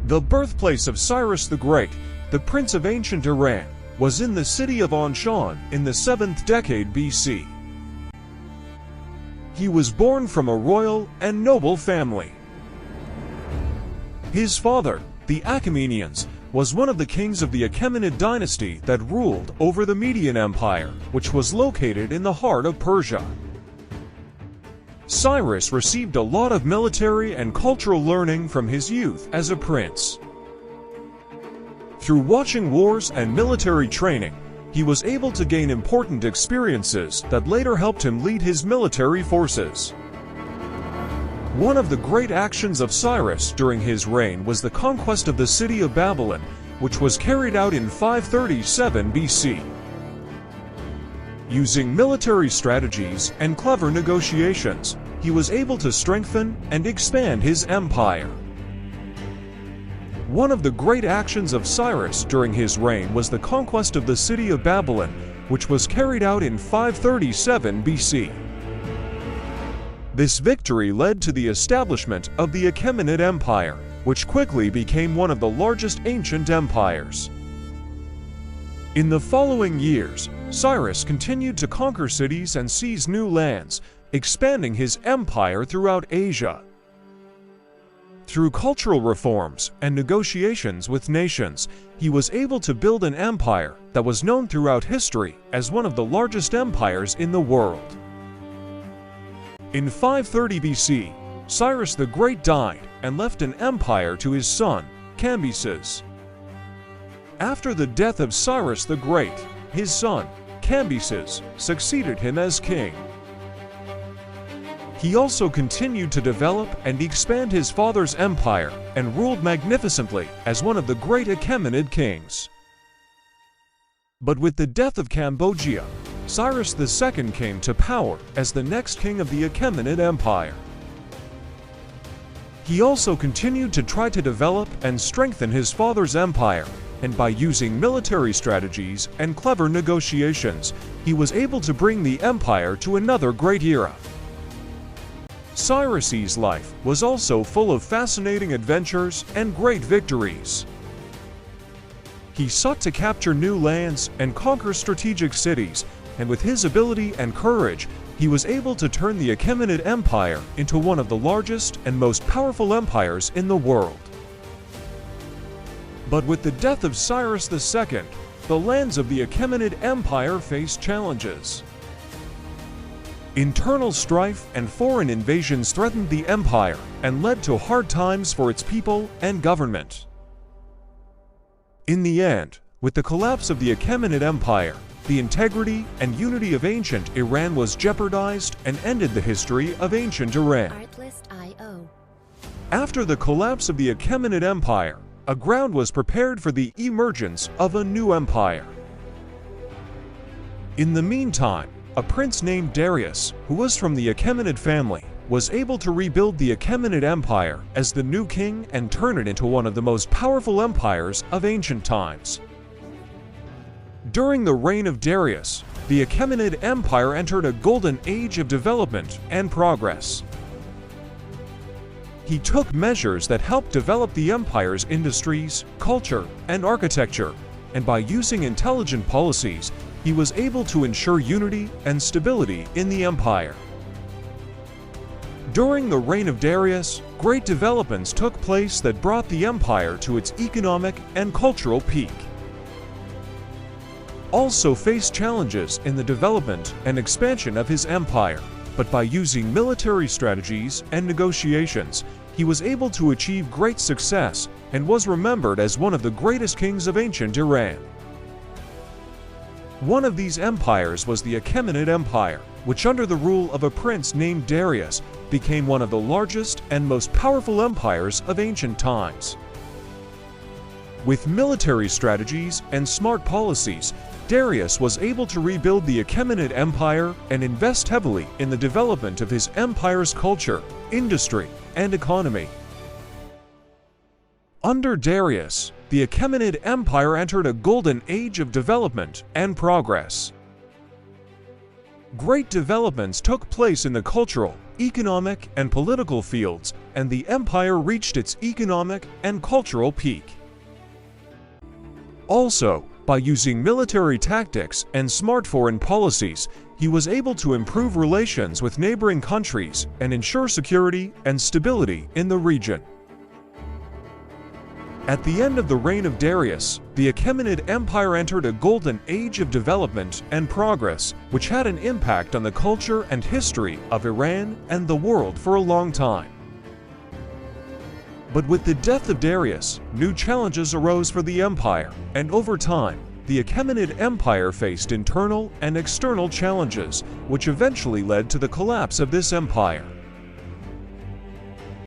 The birthplace of Cyrus the Great, the prince of ancient Iran, was in the city of Anshan in the 7th decade BC. He was born from a royal and noble family. His father, the Achaemenians, was one of the kings of the Achaemenid dynasty that ruled over the Median Empire, which was located in the heart of Persia. Cyrus received a lot of military and cultural learning from his youth as a prince. Through watching wars and military training, he was able to gain important experiences that later helped him lead his military forces. One of the great actions of Cyrus during his reign was the conquest of the city of Babylon, which was carried out in 537 BC. Using military strategies and clever negotiations, he was able to strengthen and expand his empire. One of the great actions of Cyrus during his reign was the conquest of the city of Babylon, which was carried out in 537 BC. This victory led to the establishment of the Achaemenid Empire, which quickly became one of the largest ancient empires. In the following years, Cyrus continued to conquer cities and seize new lands, expanding his empire throughout Asia. Through cultural reforms and negotiations with nations, he was able to build an empire that was known throughout history as one of the largest empires in the world. In 530 BC, Cyrus the Great died and left an empire to his son, Cambyses. After the death of Cyrus the Great, his son, Cambyses, succeeded him as king. He also continued to develop and expand his father's empire and ruled magnificently as one of the great Achaemenid kings. But with the death of Cambodia, Cyrus II came to power as the next king of the Achaemenid Empire. He also continued to try to develop and strengthen his father's empire, and by using military strategies and clever negotiations, he was able to bring the empire to another great era. Cyrus's life was also full of fascinating adventures and great victories. He sought to capture new lands and conquer strategic cities, and with his ability and courage, he was able to turn the Achaemenid Empire into one of the largest and most powerful empires in the world. But with the death of Cyrus II, the lands of the Achaemenid Empire faced challenges. Internal strife and foreign invasions threatened the empire and led to hard times for its people and government. In the end, with the collapse of the Achaemenid Empire, the integrity and unity of ancient Iran was jeopardized and ended the history of ancient Iran. After the collapse of the Achaemenid Empire, a ground was prepared for the emergence of a new empire. In the meantime, a prince named Darius, who was from the Achaemenid family, was able to rebuild the Achaemenid Empire as the new king and turn it into one of the most powerful empires of ancient times. During the reign of Darius, the Achaemenid Empire entered a golden age of development and progress. He took measures that helped develop the empire's industries, culture, and architecture, and by using intelligent policies, he was able to ensure unity and stability in the empire. During the reign of Darius, great developments took place that brought the empire to its economic and cultural peak. Also faced challenges in the development and expansion of his empire, but by using military strategies and negotiations, he was able to achieve great success and was remembered as one of the greatest kings of ancient Iran. One of these empires was the Achaemenid Empire, which under the rule of a prince named Darius became one of the largest and most powerful empires of ancient times. With military strategies and smart policies, Darius was able to rebuild the Achaemenid Empire and invest heavily in the development of his empire's culture, industry, and economy. Under Darius, the Achaemenid Empire entered a golden age of development and progress. Great developments took place in the cultural economic and political fields, and the empire reached its economic and cultural peak. Also, by using military tactics and smart foreign policies, he was able to improve relations with neighboring countries and ensure security and stability in the region. At the end of the reign of Darius, the Achaemenid Empire entered a golden age of development and progress, which had an impact on the culture and history of Iran and the world for a long time. But with the death of Darius, new challenges arose for the empire, and over time, the Achaemenid Empire faced internal and external challenges, which eventually led to the collapse of this empire.